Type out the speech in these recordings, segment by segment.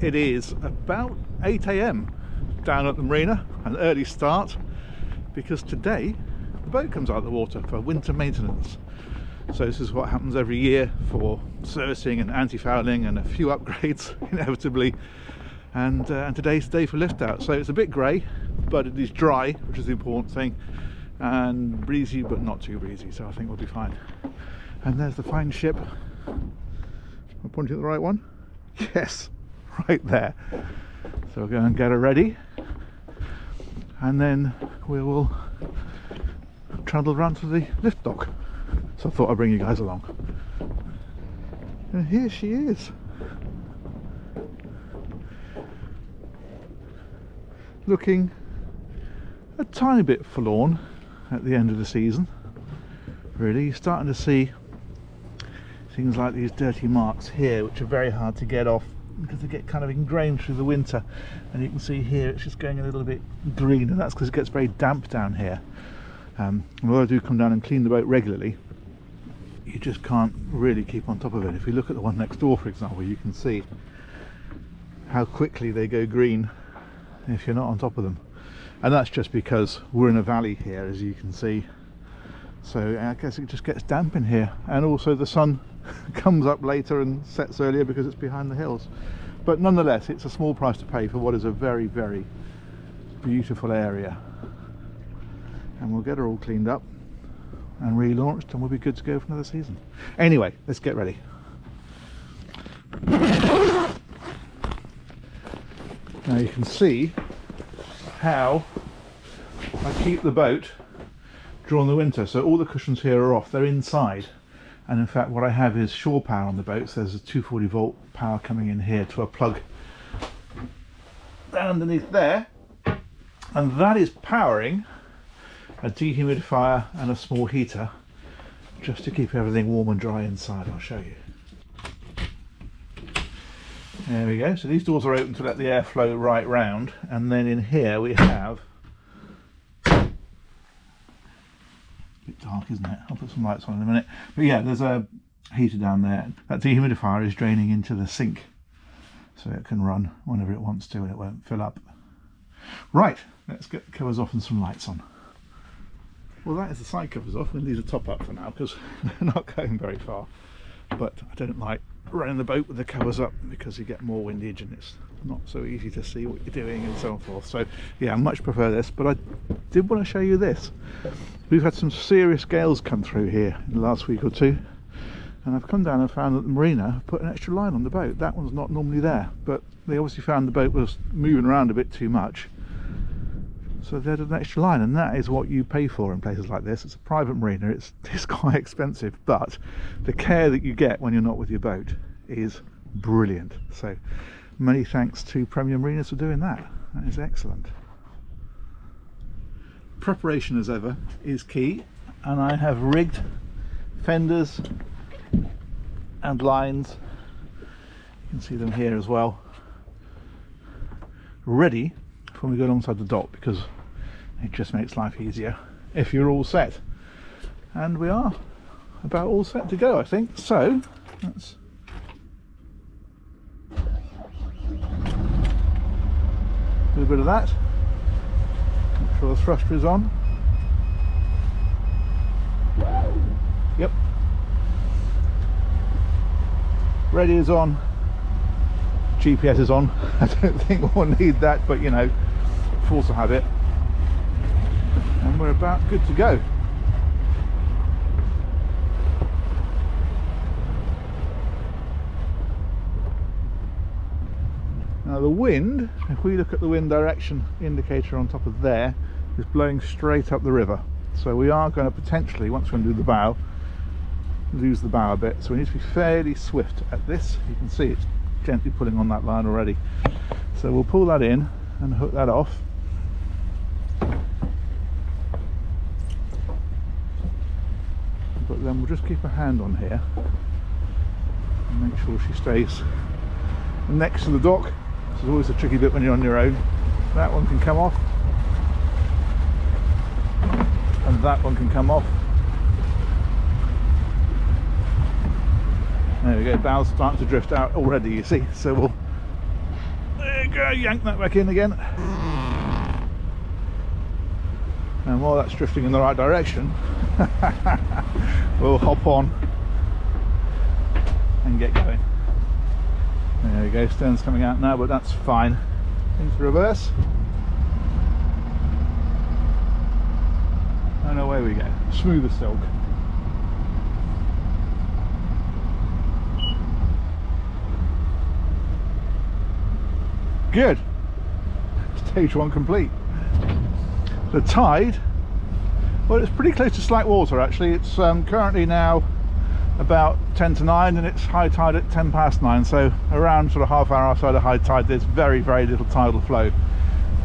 it is about 8 AM down at the marina, an early start, because today the boat comes out of the water for winter maintenance. So this is what happens every year for servicing and anti-fouling and a few upgrades inevitably, and today's the day for lift out. So it's a bit grey, but it is dry, which is the important thing, and breezy but not too breezy, so I think we'll be fine. And there's the fine ship. I'm pointing at the right one? Yes, right there. So we'll go and get her ready, and then we will trundle around to the lift dock. So I thought I'd bring you guys along. And here she is. Looking a tiny bit forlorn at the end of the season. Really, you're starting to see things like these dirty marks here, which are very hard to get off because they get kind of ingrained through the winter. And you can see here it's just going a little bit green, and that's because it gets very damp down here. Although I do come down and clean the boat regularly, you just can't really keep on top of it. If you look at the one next door, for example, you can see how quickly they go green if you're not on top of them. And that's just because we're in a valley here, as you can see. So I guess it just gets damp in here, and also the sun comes up later and sets earlier because it's behind the hills. But nonetheless, it's a small price to pay for what is a very, very beautiful area. And we'll get her all cleaned up and relaunched, and we'll be good to go for another season. Anyway, let's get ready. Now you can see how I keep the boat during the winter. So all the cushions here are off, they're inside. And in fact what I have is shore power on the boat, so there's a 240 volt power coming in here to a plug down underneath there, and that is powering a dehumidifier and a small heater just to keep everything warm and dry inside. I'll show you. There we go. So these doors are open to let the air flow right round, and then in here we have, a bit dark isn't it? I'll put some lights on in a minute. But yeah, there's a heater down there. That dehumidifier is draining into the sink, so it can run whenever it wants to and it won't fill up. Right, let's get the covers off and some lights on. Well, that is the side covers off, and these are top up for now because they're not going very far. But I don't like running the boat with the covers up because you get more windage and it's not so easy to see what you're doing and so forth. So yeah, I much prefer this, but I did want to show you this. We've had some serious gales come through here in the last week or two, and I've come down and found that the marina have put an extra line on the boat. That one's not normally there, but they obviously found the boat was moving around a bit too much, so they added an extra line, and that is what you pay for in places like this. It's a private marina, it's quite expensive, but the care that you get when you're not with your boat is brilliant. So many thanks to Premier Marinas for doing that. That is excellent. Preparation, as ever, is key, and I have rigged fenders and lines, you can see them here as well, ready for when we go alongside the dock, because it just makes life easier if you're all set. And we are about all set to go, I think. So let's do a bit of that. Make sure the thruster is on. Yep. Radio is on. GPS is on. I don't think we'll need that, but you know, force of habit. And we're about good to go. Now the wind, if we look at the wind direction indicator on top of there, is blowing straight up the river. So we are going to potentially, once we undo the bow, lose the bow a bit. So we need to be fairly swift at this. You can see it's gently pulling on that line already. So we'll pull that in and hook that off. But then we'll just keep a hand on here and make sure she stays next to the dock. This is always a tricky bit when you're on your own. That one can come off, and that one can come off. There we go, bow's starting to drift out already, you see, so we'll go, yank that back in again. And while that's drifting in the right direction, we'll hop on and get going. There we go, stern's coming out now, but that's fine. Into reverse. And away we go, smooth as silk. Good. Stage one complete. The tide, well, it's pretty close to slack water actually. It's currently now about 10 to 9 and it's high tide at 10 past 9, so around sort of half hour outside of high tide there's very, very little tidal flow.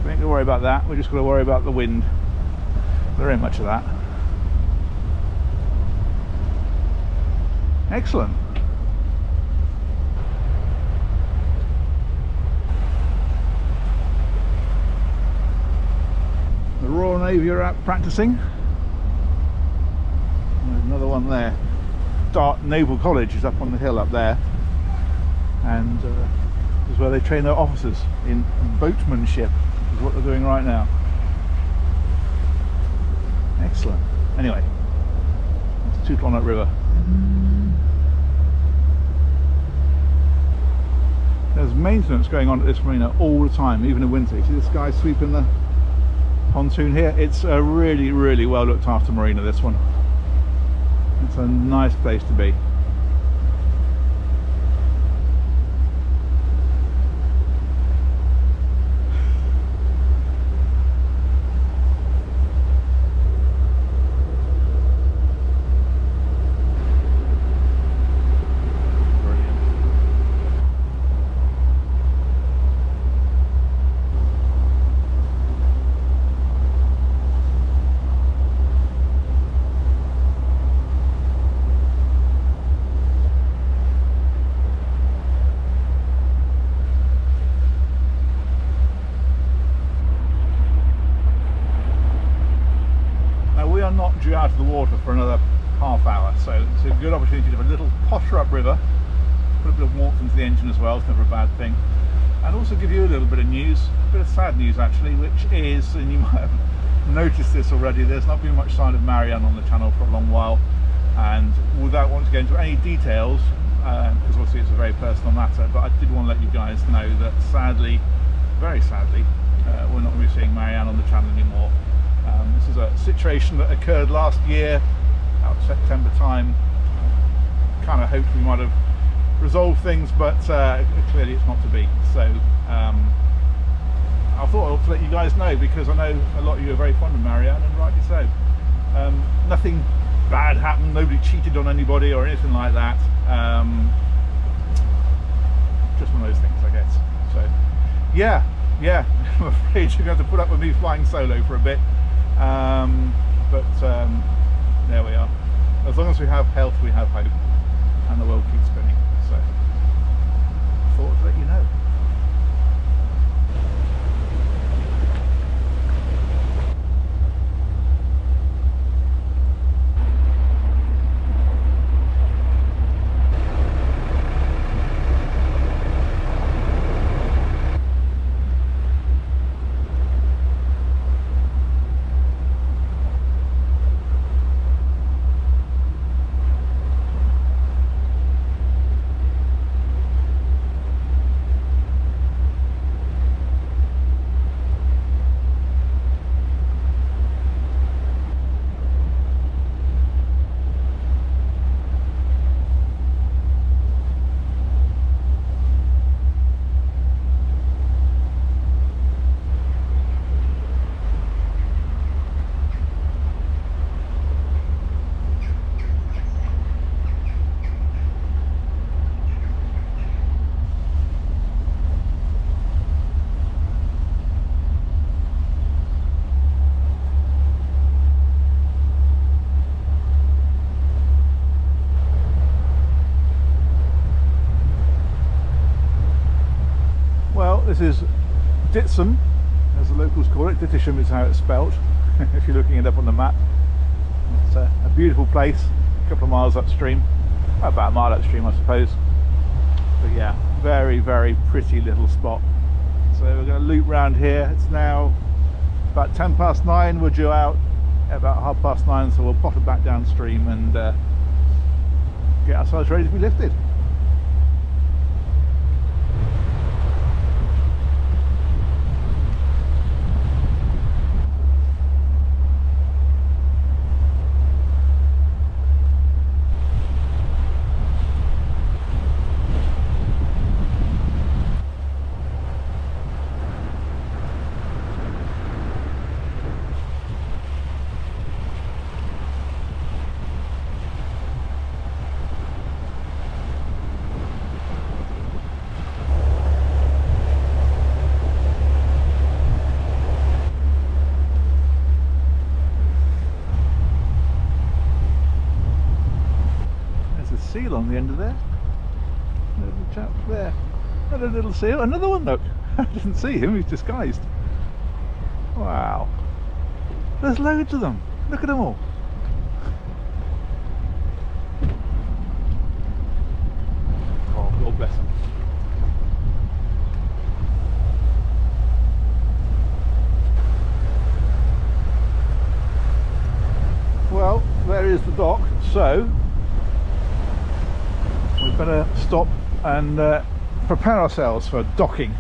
We ain't gonna worry about that, we're just gonna worry about the wind. There ain't much of that. Excellent. The Royal Navy are out practicing. There's another one there. Dart Naval College is up on the hill up there, and this is where they train their officers in boatmanship, which is what they're doing right now. Excellent. Anyway, let's tootle on that river. There's maintenance going on at this marina all the time, even in winter. You see this guy sweeping the pontoon here? It's a really, really well looked after marina, this one. It's a nice place to be. Not due out of the water for another half hour, so it's a good opportunity to have a little potter upriver, put a bit of warmth into the engine as well. It's never a bad thing, and also give you a little bit of news, a bit of sad news actually, which is, and you might have noticed this already, there's not been much sign of Marianne on the channel for a long while, and without wanting to go into any details, because obviously it's a very personal matter, but I did want to let you guys know that sadly, very sadly, we're not going to be seeing Marianne on the channel anymore. This is a situation that occurred last year, about September time. Kind of hoped we might have resolved things, but clearly it's not to be. So I thought I'd let you guys know, because I know a lot of you are very fond of Marianne, and rightly so. Nothing bad happened, nobody cheated on anybody or anything like that. Just one of those things, I guess. So yeah, I'm afraid you're going to have to put up with me flying solo for a bit. There we are. As long as we have health, we have hope, and the world keeps spinning. So I thought I'd let you know. This is Ditsham, as the locals call it. Ditisham is how it's spelt, if you're looking it up on the map. It's a beautiful place, a couple of miles upstream, about a mile upstream I suppose. But yeah, very, very pretty little spot. So we're going to loop round here. It's now about 9:10. We're due out at about 9:30, so we'll potter back downstream and get ourselves ready to be lifted. Seal on the end of there. Little chap there. Another little seal. Another one, look. I didn't see him, he's disguised. Wow. There's loads of them. Look at them all. Oh, God bless them. Well, there is the dock, so we better stop and prepare ourselves for docking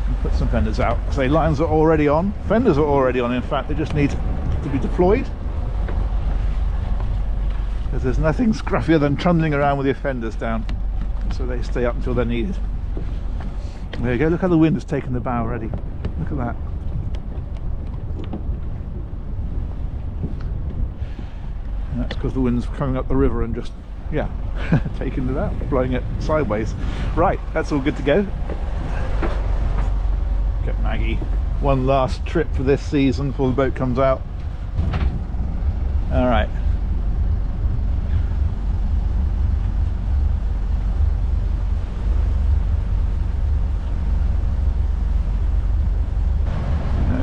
and put some fenders out. So lines are already on, fenders are already on, in fact they just need to be deployed, because there's nothing scruffier than trundling around with your fenders down, so they stay up until they're needed. There you go, look how the wind has taken the bow already. Look at that. And that's because the wind's coming up the river and just, yeah, taking it out, blowing it sideways. Right, that's all good to go. Get Maggie one last trip for this season before the boat comes out. All right.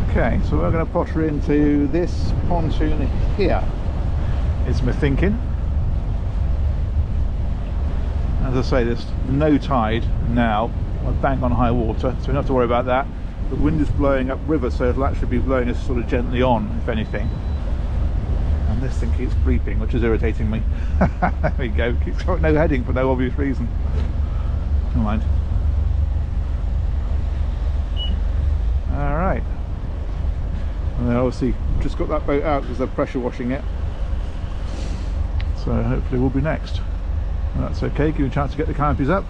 Okay, so we're going to potter into this pontoon here, is my thinking. As I say, there's no tide now, we're bang on high water, so we don't have to worry about that. The wind is blowing up river, so it'll actually be blowing us sort of gently on, if anything. And this thing keeps bleeping, which is irritating me. There we go, keeps got no heading for no obvious reason. Never mind. Alright. And they obviously just got that boat out because they're pressure washing it. So hopefully we'll be next. Well, that's okay, give you a chance to get the canopies up.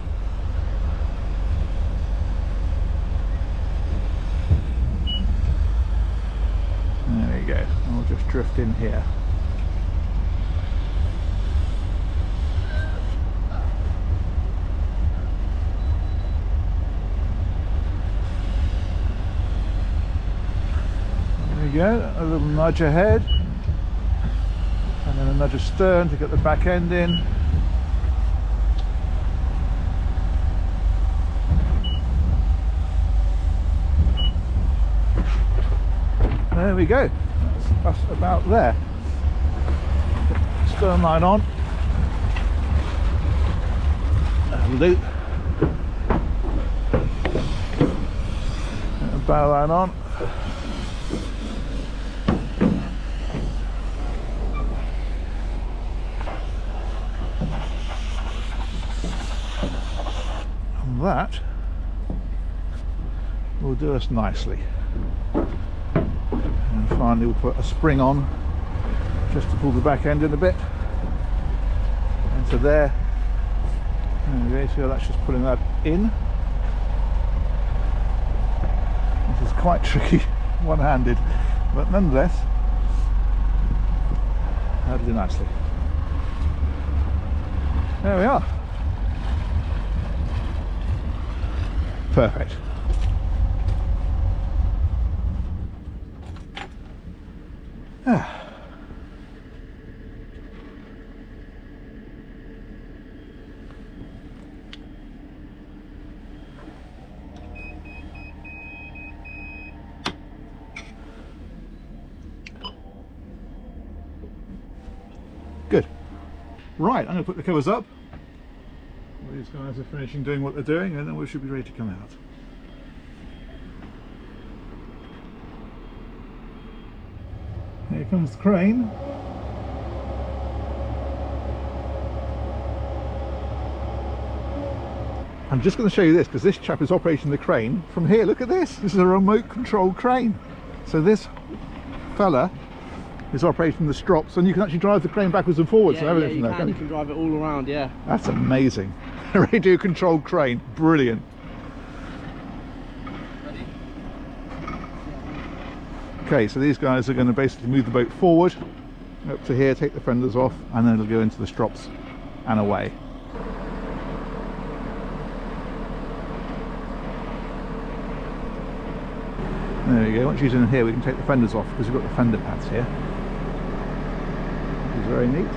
There you go, and we'll just drift in here. There you go, a little nudge ahead, and then a nudge astern to get the back end in. There we go, that's about there. Stern line on, loop, bow line on, and that will do us nicely. And finally we'll put a spring on just to pull the back end in a bit into there. There we go, so that's just pulling that in. This is quite tricky one-handed, but nonetheless that'll do nicely. There we are. Perfect. Good. Right, I'm going to put the covers up. These guys are finishing doing what they're doing, and then we should be ready to come out. comes the crane. I'm just going to show you this because this chap is operating the crane from here. Look at this. This is a remote control crane. So this fella is operating the strops, and you can actually drive the crane backwards and forwards. Yeah, and everything. yeah, you can drive it all around. Yeah. That's amazing. Radio controlled crane. Brilliant. Ready? Okay, so these guys are going to basically move the boat forward up to here, take the fenders off, and then it'll go into the strops and away. There we go. Once she's in here, we can take the fenders off because we've got the fender pads here. Which is very neat.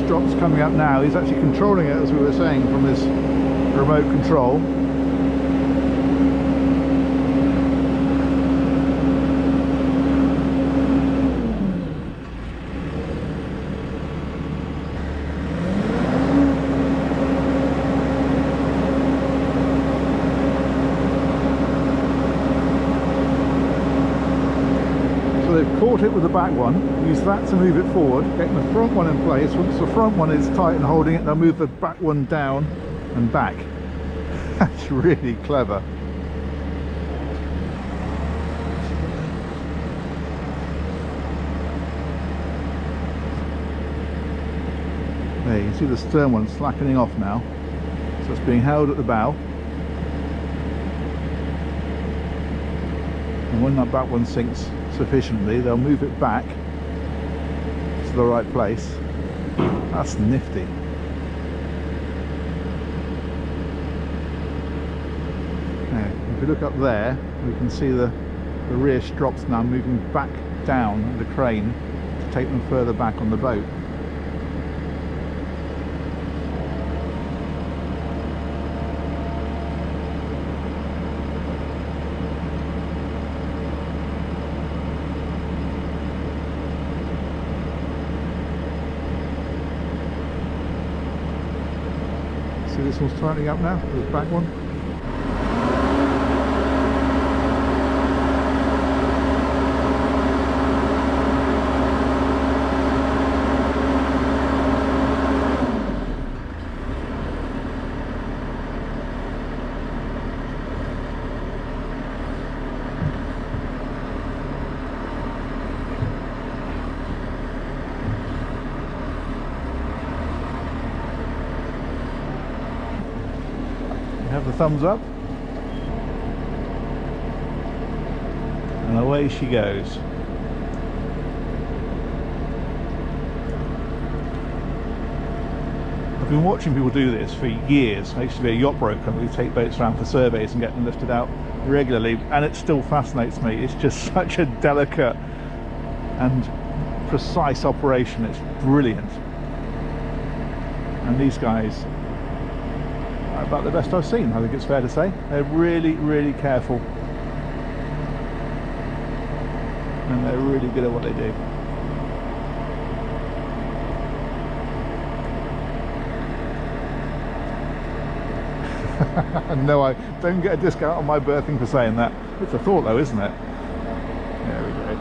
Drop's coming up now. He's actually controlling it, as we were saying, from this remote control. They've caught it with the back one, use that to move it forward, getting the front one in place. Once the front one is tight and holding it, they'll move the back one down and back. That's really clever. There, you can see the stern one slackening off now, so it's being held at the bow. And when that back one sinks sufficiently, they'll move it back to the right place. That's nifty. Now, if we look up there, we can see the rear strops now moving back down the crane to take them further back on the boat. See, this one's tightening up now, the back one. Have the thumbs up, and away she goes. I've been watching people do this for years. I used to be a yacht broker. We take boats around for surveys and get them lifted out regularly, and it still fascinates me. It's just such a delicate and precise operation. It's brilliant, and these guys about the best I've seen, I think it's fair to say. They're really, really careful, and they're really good at what they do. No, I don't get a discount on my berthing for saying that. It's a thought though, isn't it? There we go.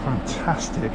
Fantastic.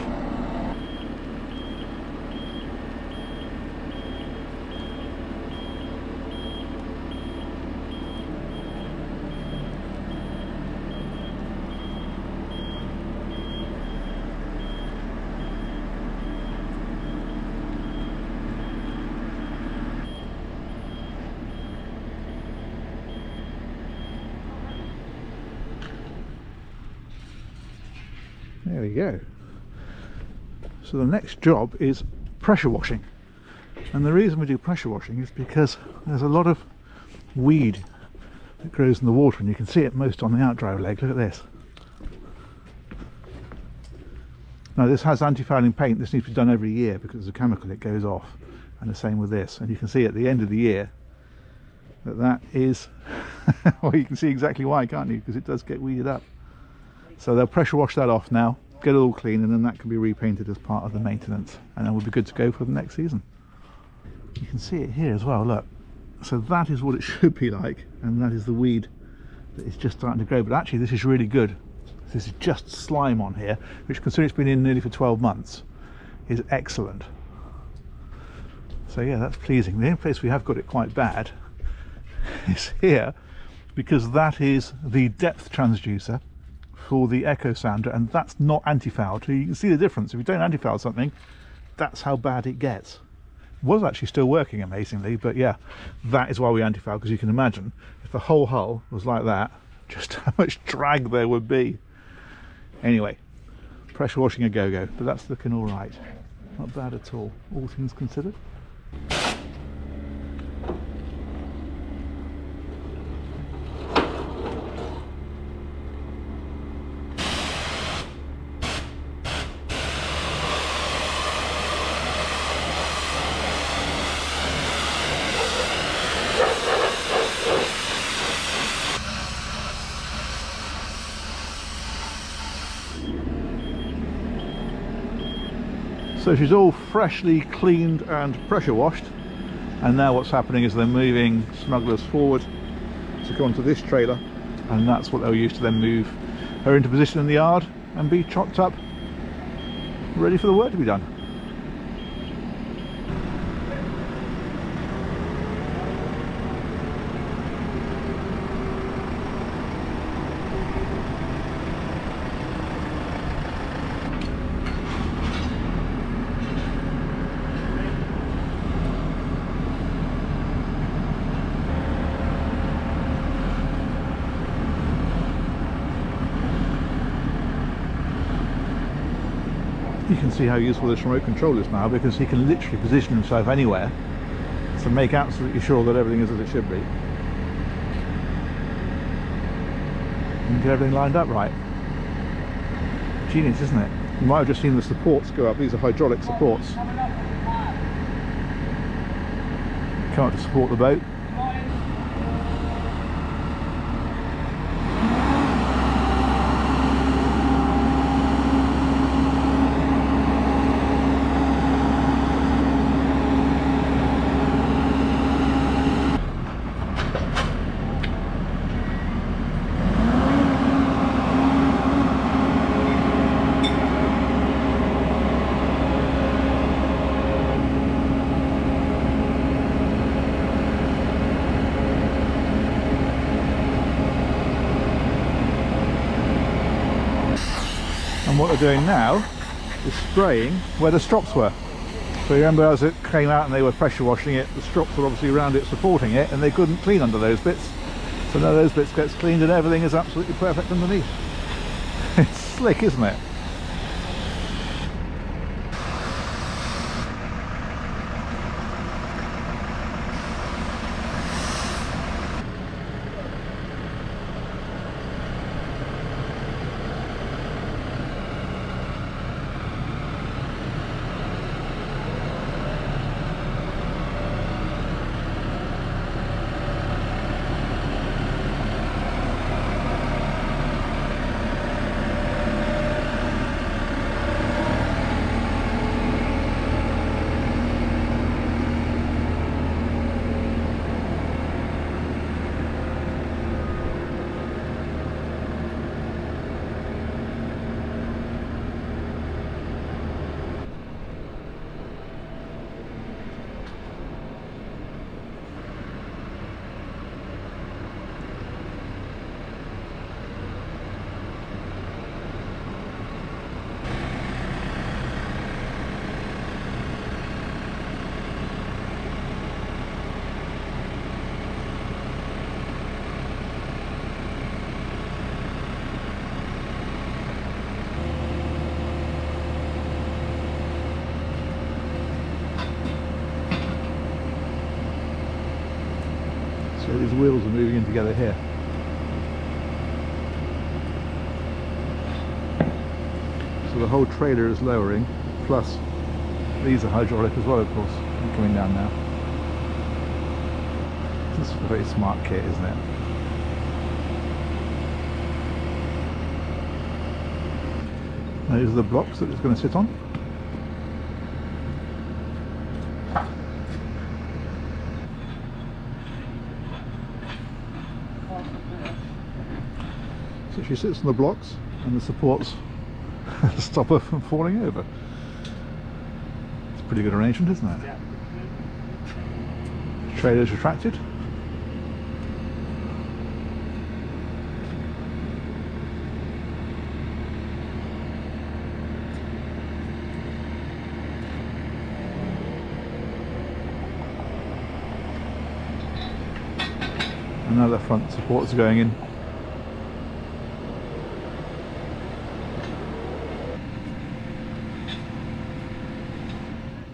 There we go. So the next job is pressure washing, and the reason we do pressure washing is because there's a lot of weed that grows in the water, and you can see it most on the outdrive leg. Look at this. Now this has anti-fouling paint. This needs to be done every year because of the chemical, it goes off, and the same with this. And you can see at the end of the year that is well, you can see exactly why, can't you? Because it does get weeded up. So they'll pressure wash that off now, get it all clean, and then that can be repainted as part of the maintenance, and then we'll be good to go for the next season. You can see it here as well, look. So that is what it should be like, and that is the weed that is just starting to grow. But actually this is really good. This is just slime on here, which, considering it's been in nearly for 12 months, is excellent. So yeah, that's pleasing. The only place we have got it quite bad is here, because that is the depth transducer for the echo sounder, and that's not anti-fouled. So you can see the difference. If you don't anti-foul something, that's how bad it gets. It was actually still working amazingly, but yeah, that is why we anti-foul, because you can imagine if the whole hull was like that, just how much drag there would be. Anyway, pressure washing a go-go, but that's looking all right. Not bad at all things considered. So she's all freshly cleaned and pressure washed, and now what's happening is they're moving Smugglers forward to go onto this trailer, and that's what they'll use to then move her into position in the yard and be chopped up, ready for the work to be done. You can see how useful this remote control is now, because he can literally position himself anywhere to make absolutely sure that everything is as it should be, and get everything lined up right. Genius, isn't it? You might have just seen the supports go up. These are hydraulic supports. Come up to support the boat. And what they're doing now is spraying where the strops were. So you remember as it came out and they were pressure washing it, the strops were obviously around it supporting it, and they couldn't clean under those bits. So now those bits gets cleaned and everything is absolutely perfect underneath. It's slick, isn't it? So these wheels are moving in together here. So the whole trailer is lowering, plus these are hydraulic as well, of course, coming down now. This is a very smart kit, isn't it? Those are the blocks that it's going to sit on. So she sits on the blocks and the supports stop her from falling over. It's a pretty good arrangement, isn't it? Yeah. The trailer's retracted. And now the front supports are going in.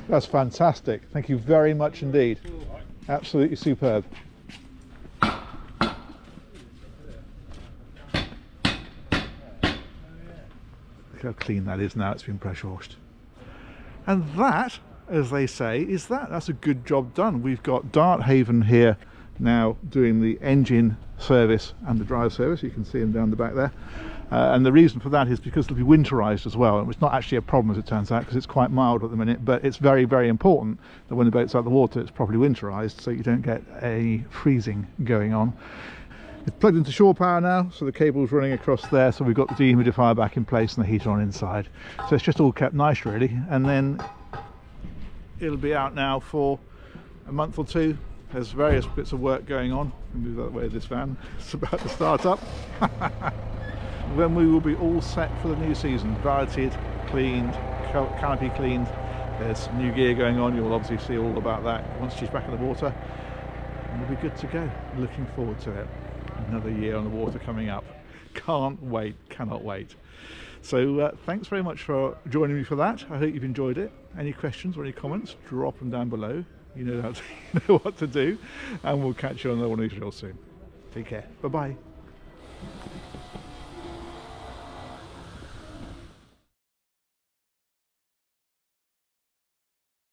That's fantastic. Thank you very much indeed. Absolutely superb. Look how clean that is now it's been pressure washed. And that, as they say, is that. That's a good job done. We've got Darthaven here now doing the engine service and the drive service. You can see them down the back there. And the reason for that is because it'll be winterized as well. It's not actually a problem, as it turns out, because it's quite mild at the minute, but it's very, very important that when the boat's out of the water it's properly winterized so you don't get a freezing going on. It's plugged into shore power now, so the cable's running across there, so we've got the dehumidifier back in place and the heater on inside. So it's just all kept nice really, and then it'll be out now for a month or two. There's various bits of work going on. Move that way, this van. It's about to start up. Then we will be all set for the new season. Valeted, cleaned, canopy cleaned. There's some new gear going on. You'll obviously see all about that once she's back in the water. And we'll be good to go. Looking forward to it. Another year on the water coming up. Can't wait, cannot wait. So thanks very much for joining me for that. I hope you've enjoyed it. Any questions or any comments, drop them down below. You know how to, you know what to do, and we'll catch you on the one real soon. Take care. Bye bye.